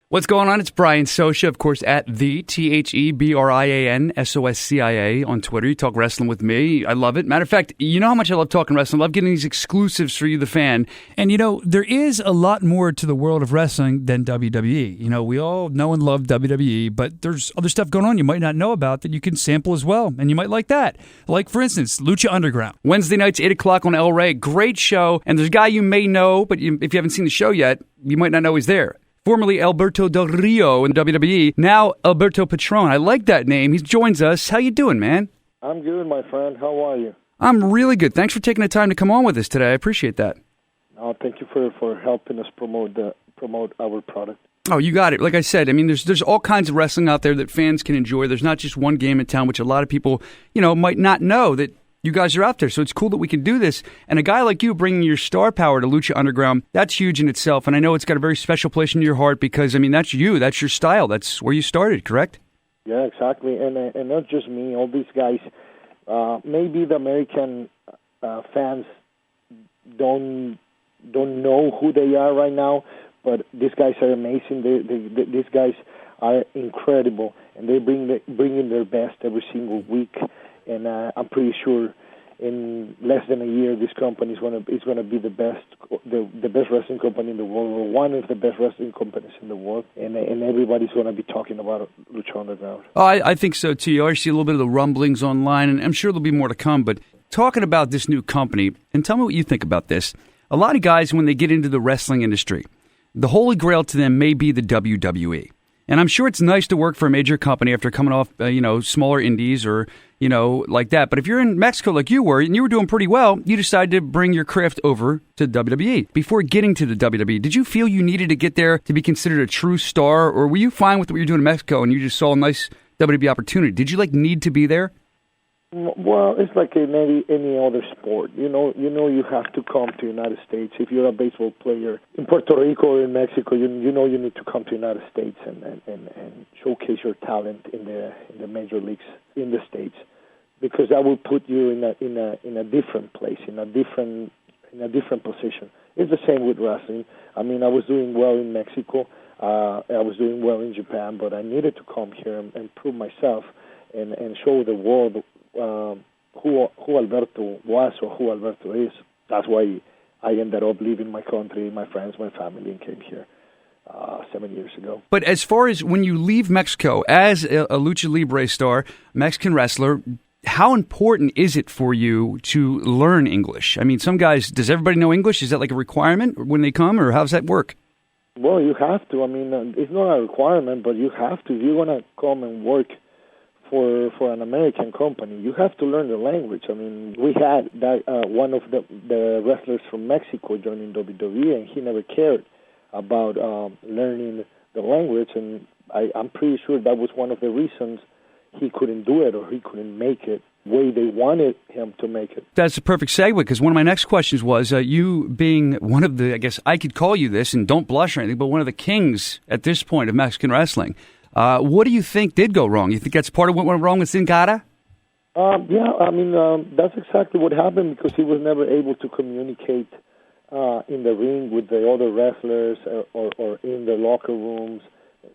What's going on? It's Brian Soscia, of course, at the TheBrian Soscia on Twitter. You talk wrestling with me. I love it. Matter of fact, you know how much I love talking wrestling. I love getting these exclusives for you, the fan. And, there is a lot more to the world of wrestling than WWE. We all know and love WWE, but there's other stuff going on you might not know about that you can sample as well, and you might like that. Like, for instance, Lucha Underground. Wednesday nights, 8 o'clock on El Rey. Great show. And there's a guy you may know, but if you haven't seen the show yet, you might not know he's there. Formerly Alberto Del Rio in WWE, now Alberto Patron. I like that name. He joins us. How you doing, man? I'm good, my friend. How are you? I'm really good. Thanks for taking the time to come on with us today. I appreciate that. Thank you for helping us promote our product. Oh, you got it. Like I said, I mean, there's all kinds of wrestling out there that fans can enjoy. There's not just one game in town, which a lot of people, might not know that you guys are out there. So it's cool that we can do this. And a guy like you bringing your star power to Lucha Underground, that's huge in itself. And I know it's got a very special place in your heart because, that's you. That's your style. That's where you started, correct? Yeah, exactly. And not just me. All these guys, maybe the American fans don't know who they are right now, but these guys are amazing. These guys are incredible, and they bring in their best every single week. And I'm pretty sure in less than a year, this company is going to be the best wrestling company in the world, or one of the best wrestling companies in the world. And everybody's going to be talking about Lucha Underground. Oh, I think so too. I see a little bit of the rumblings online, and I'm sure there'll be more to come. But talking about this new company, and tell me what you think about this. A lot of guys, when they get into the wrestling industry, the holy grail to them may be the WWE. And I'm sure it's nice to work for a major company after coming off, smaller indies or, like that. But if you're in Mexico like you were, and you were doing pretty well, you decided to bring your craft over to WWE. Before getting to the WWE, did you feel you needed to get there to be considered a true star? Or were you fine with what you were doing in Mexico and you just saw a nice WWE opportunity? Did you, need to be there? Well, it's like in any other sport. You have to come to the United States. If you're a baseball player in Puerto Rico or in Mexico, you need to come to the United States and showcase your talent in the major leagues in the States, because that will put you in a different place, in a different position. It's the same with wrestling. I was doing well in Mexico. I was doing well in Japan, but I needed to come here and prove myself and show the world who Alberto was or who Alberto is. That's why I ended up leaving my country, my friends, my family, and came here 7 years ago. But as far as when you leave Mexico as a Lucha Libre star, Mexican wrestler, how important is it for you to learn English? Some guys, does everybody know English? Is that like a requirement when they come, or how does that work? Well, you have to. It's not a requirement, but you have to. If you're going to come and work for an American company, you have to learn the language. We had that one of the wrestlers from Mexico joining WWE, and he never cared about learning the language, and I'm pretty sure that was one of the reasons he couldn't do it, or he couldn't make it the way they wanted him to make it. That's a perfect segue, because one of my next questions was, you being one of the, I guess I could call you this, and don't blush or anything, but one of the kings at this point of Mexican wrestling. What do you think did go wrong? You think that's part of what went wrong with Sin Cara? That's exactly what happened, because he was never able to communicate in the ring with the other wrestlers or in the locker rooms,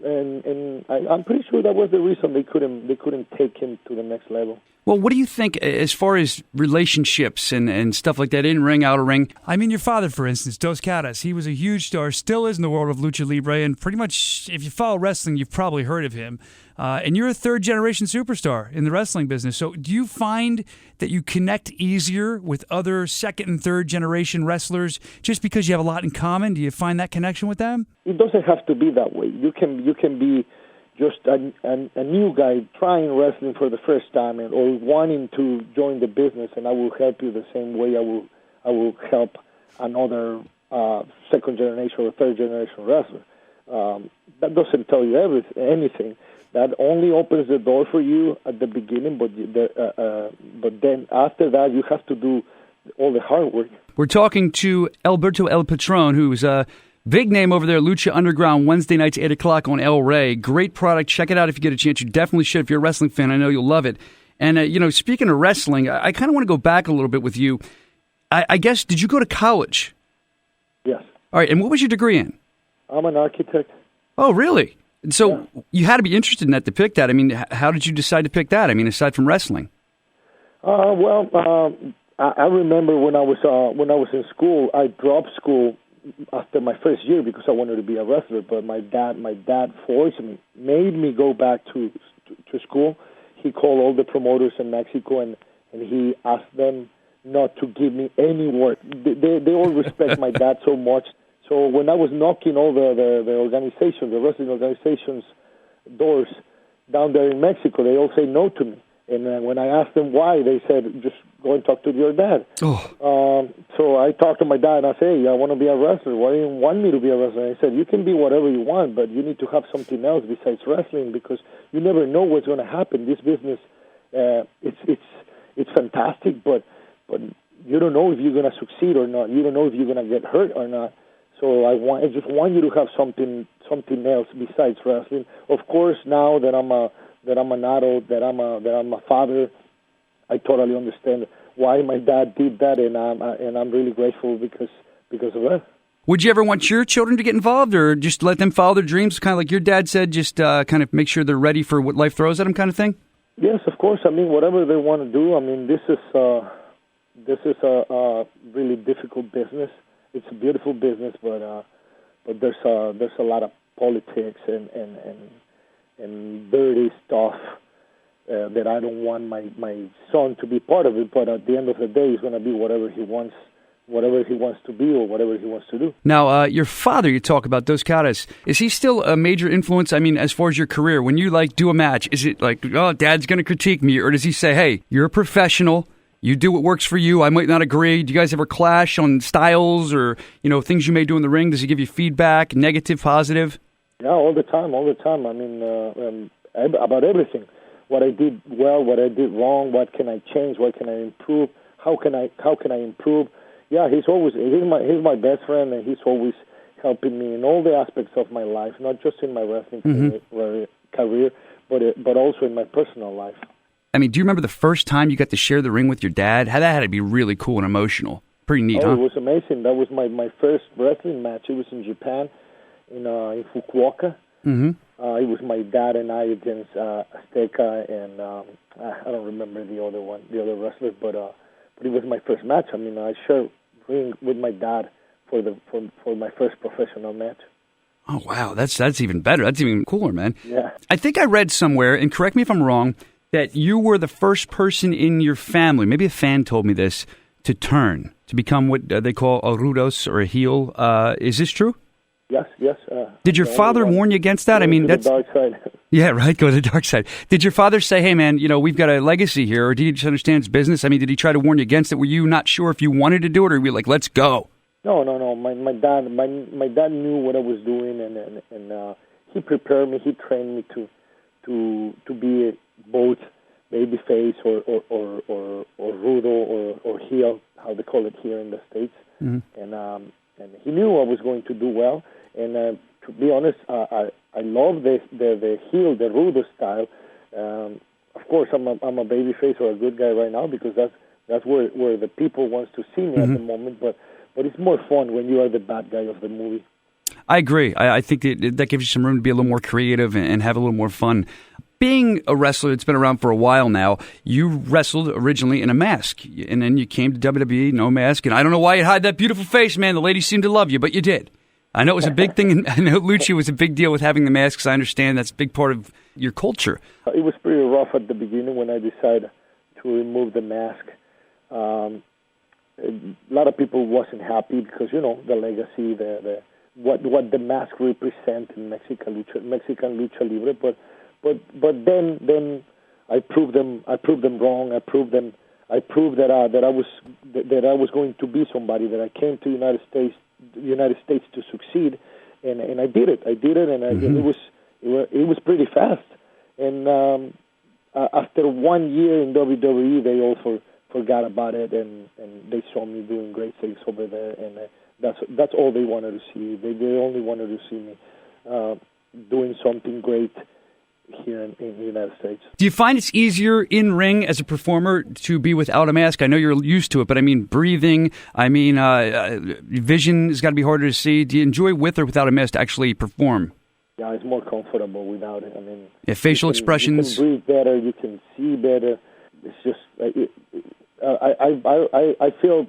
and I'm pretty sure that was the reason they couldn't take him to the next level. Well, what do you think as far as relationships and stuff like that, in ring, out of ring? Your father, for instance, Dos Caras, he was a huge star, still is in the world of Lucha Libre, and pretty much, if you follow wrestling, you've probably heard of him. And you're a third-generation superstar in the wrestling business. So do you find that you connect easier with other second- and third-generation wrestlers just because you have a lot in common? Do you find that connection with them? It doesn't have to be that way. You can be just a new guy trying wrestling for the first time or wanting to join the business, and I will help you the same way I will help another second-generation or third-generation wrestler. That doesn't tell you anything. That only opens the door for you at the beginning, but then after that, you have to do all the hard work. We're talking to Alberto El Patron, who's a big name over there, Lucha Underground, Wednesday nights, 8 o'clock on El Rey. Great product. Check it out if you get a chance. You definitely should. If you're a wrestling fan, I know you'll love it. And, speaking of wrestling, I kind of want to go back a little bit with you. I guess, did you go to college? Yes. All right, and what was your degree in? I'm an architect. Oh, really? So you had to be interested in that to pick that. I mean, how did you decide to pick that? I mean, aside from wrestling. I remember when I was in school, I dropped school after my first year because I wanted to be a wrestler. But my dad forced me, made me go back to school. He called all the promoters in Mexico and he asked them not to give me any work. They all respect my dad so much. So when I was knocking all the organizations, the wrestling organizations' doors down there in Mexico, they all say no to me. And when I asked them why, they said, just go and talk to your dad. Oh. So I talked to my dad, and I said, hey, I want to be a wrestler. Why do you want me to be a wrestler? And he said, you can be whatever you want, but you need to have something else besides wrestling because you never know what's going to happen. This business, it's fantastic, but you don't know if you're going to succeed or not. You don't know if you're going to get hurt or not. So I just want you to have something else besides wrestling. Of course, now that I'm an adult, that I'm a father, I totally understand why my dad did that, and I'm really grateful because of that. Would you ever want your children to get involved, or just let them follow their dreams, kind of like your dad said, just kind of make sure they're ready for what life throws at them, kind of thing? Yes, of course. I mean, whatever they want to do. I mean, this is a really difficult business. It's a beautiful business, but there's a lot of politics and dirty stuff that I don't want my son to be part of it. But at the end of the day, he's going to be whatever he wants to be or whatever he wants to do. Now, your father, you talk about Dos Caras. Is he still a major influence? I mean, as far as your career, when you do a match, is it like, oh, Dad's going to critique me, or does he say, hey, you're a professional? You do what works for you. I might not agree. Do you guys ever clash on styles or, things you may do in the ring? Does he give you feedback, negative, positive? Yeah, all the time. I mean, about everything. What I did well, what I did wrong, what can I change, what can I improve, how can I improve? Yeah, he's my best friend, and he's always helping me in all the aspects of my life, not just in my wrestling career, but also in my personal life. I mean, do you remember the first time you got to share the ring with your dad? That had to be really cool and emotional. Pretty neat, huh? It was amazing. That was my first wrestling match. It was in Japan, in Fukuoka. Mm-hmm. It was my dad and I against Azteca and I don't remember the other wrestlers, but it was my first match. I mean, I shared ring with my dad for my first professional match. Oh wow, that's even better. That's even cooler, man. Yeah. I think I read somewhere, and correct me if I'm wrong, that you were the first person in your family, maybe a fan told me this, to turn, to become what they call a rudos or a heel. Is this true? Yes. Did your father warn you against that? I mean, that's the dark side. Yeah, right. Go to the dark side. Did your father say, "Hey, man, we've got a legacy here," or did he just understand it's business? I mean, did he try to warn you against it? Were you not sure if you wanted to do it, or were you like, "Let's go"? No. My dad knew what I was doing, and he prepared me. He trained me to be both babyface or rudo or heel, how they call it here in the States. Mm-hmm. And he knew I was going to do well. And to be honest, I love the heel, the rudo style. Of course, I'm a babyface or a good guy right now because that's where the people wants to see me at the moment. But it's more fun when you are the bad guy of the movie. I agree. I think that gives you some room to be a little more creative and have a little more fun. Being a wrestler that's been around for a while now, you wrestled originally in a mask, and then you came to WWE, no mask, and I don't know why you hide that beautiful face, man. The ladies seem to love you, but you did. I know it was a big thing, and I know Lucha was a big deal with having the masks. I understand that's a big part of your culture. It was pretty rough at the beginning when I decided to remove the mask. A lot of people wasn't happy because, the legacy, what the mask represents in Mexican Lucha Libre, but then I proved them wrong. I proved that I was going to be somebody, that I came to United States to succeed, and I did it. And it was pretty fast. And after 1 year in WWE, they all forgot about it, and they saw me doing great things over there, and that's all they wanted to see. They only wanted to see me doing something great here in the United States. Do you find it's easier in ring as a performer to be without a mask? I know you're used to it, but I mean breathing, vision has got to be harder to see. Do you enjoy with or without a mask to actually perform? Yeah, it's more comfortable without it. I mean, facial expressions. You can breathe better. You can see better. It's just I feel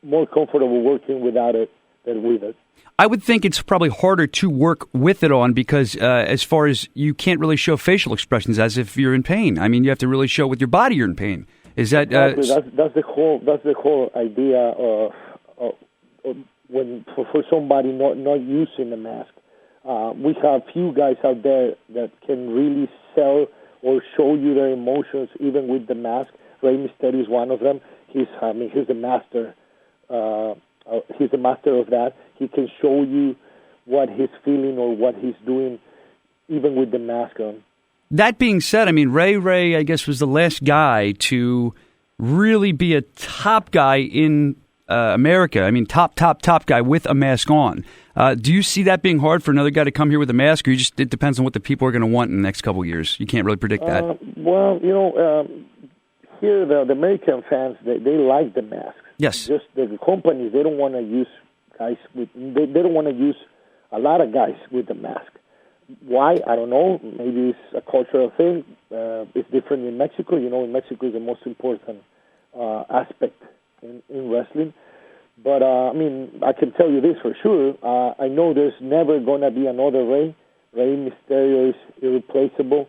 more comfortable working without it than with it. I would think it's probably harder to work with it on because as far as you can't really show facial expressions as if you're in pain. I mean, you have to really show with your body you're in pain. Is that exactly. That's the whole idea of when for somebody not using the mask. We have few guys out there that can really sell or show you their emotions even with the mask. Rey Mysterio is one of them. He's the master. He's the master of that. He can show you what he's feeling or what he's doing, even with the mask on. That being said, I mean, Ray, I guess, was the last guy to really be a top guy in America. I mean, top guy with a mask on. Do you see that being hard for another guy to come here with a mask, or it depends on what the people are going to want in the next couple of years? You can't really predict that. Well, here the American fans, they like the masks. Yes. Just the companies, they don't want to use guys with. They don't want to use a lot of guys with the mask. Why? I don't know. Maybe it's a cultural thing. It's different in Mexico. In Mexico is the most important aspect in wrestling. But, I can tell you this for sure. I know there's never going to be another Rey. Rey Mysterio is irreplaceable.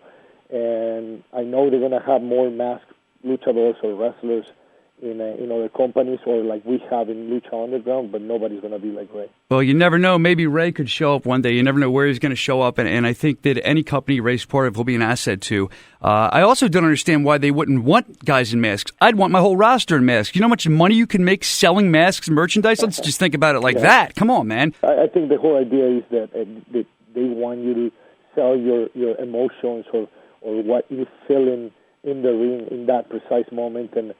And I know they're going to have more masked luchadores or wrestlers in other companies or like we have in Lucha Underground, but nobody's going to be like Rey. Well, you never know. Maybe Rey could show up one day. You never know where he's going to show up, and I think that any company Rey's part of will be an asset to. I also don't understand why they wouldn't want guys in masks. I'd want my whole roster in masks. You know how much money you can make selling masks and merchandise? Let's just think about it like that. Come on, man. I think the whole idea is that they want you to sell your emotions or what you feel in the ring in that precise moment, and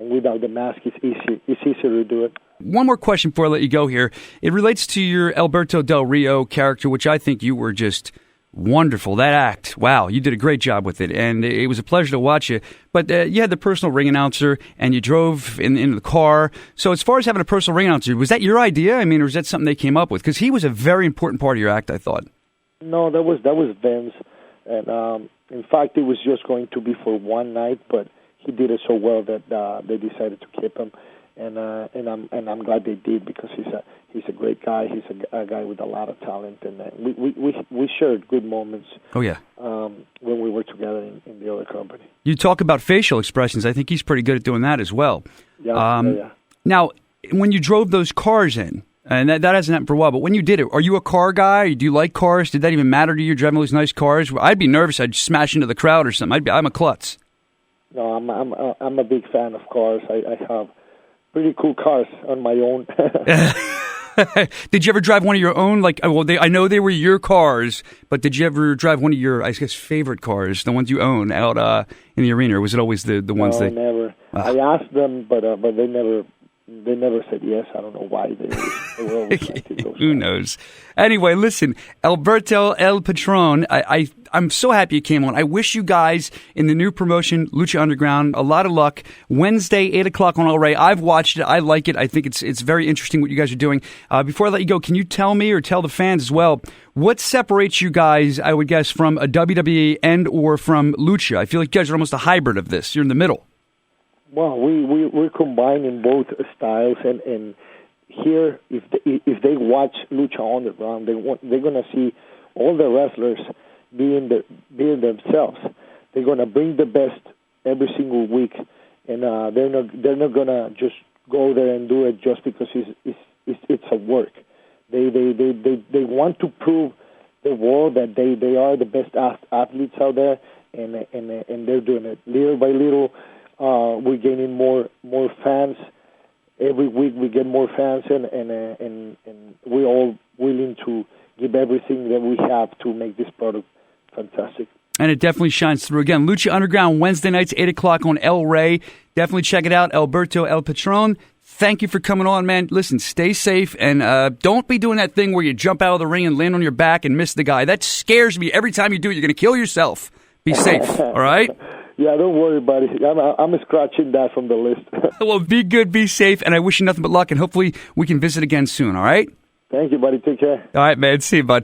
without the mask, it's easier to do it. One more question before I let you go here. It relates to your Alberto Del Rio character, which I think you were just wonderful. That act, wow, you did a great job with it, and it was a pleasure to watch you. But you had the personal ring announcer, and you drove into the car. So as far as having a personal ring announcer, was that your idea? I mean, or was that something they came up with? Because he was a very important part of your act, I thought. No, that was Vince, and in fact, it was just going to be for one night, but he did it so well that they decided to keep him, and I'm glad they did because he's a great guy. He's a guy with a lot of talent, and we shared good moments. Oh yeah, when we were together in the other company. You talk about facial expressions. I think he's pretty good at doing that as well. Yeah. Now, when you drove those cars in. And that hasn't happened for a while, but when you did it, are you a car guy? Do you like cars? Did that even matter to you, driving all these nice cars? I'd be nervous. I'd smash into the crowd or something. I'm a klutz. No, I'm a big fan of cars. I have pretty cool cars on my own. Did you ever drive one of your own? I know they were your cars, but did you ever drive one of your, I guess, favorite cars, the ones you own out in the arena, or was it always the ones that... No, never. I asked them, but they never... They never said yes. I don't know why. They were always Who knows? Anyway, listen, Alberto El Patron, I'm so happy you came on. I wish you guys in the new promotion, Lucha Underground, a lot of luck. Wednesday, 8 o'clock on El Rey. I've watched it. I like it. I think it's very interesting what you guys are doing. Before I let you go, can you tell me or tell the fans as well, what separates you guys, I would guess, from a WWE and or from Lucha? I feel like you guys are almost a hybrid of this. You're in the middle. Well, we're combining both styles, and here, if they watch Lucha Underground, they're gonna see all the wrestlers being themselves. They're gonna bring the best every single week, and they're not gonna just go there and do it just because it's a work. They want to prove the world that they are the best athletes out there, and they're doing it little by little. We're gaining more fans every week. We get more fans, and we're all willing to give everything that we have to make this product fantastic. And it definitely shines through. Again, Lucha Underground, Wednesday nights, 8 o'clock on El Rey. Definitely check it out. Alberto El Patron, thank you for coming on, man. Listen, stay safe, and don't be doing that thing where you jump out of the ring and land on your back and miss the guy. That scares me. Every time you do it, you're going to kill yourself. Be safe, all right? Yeah, don't worry, buddy. I'm scratching that from the list. Well, be good, be safe, and I wish you nothing but luck, and hopefully we can visit again soon, all right? Thank you, buddy. Take care. All right, man. See you, bud.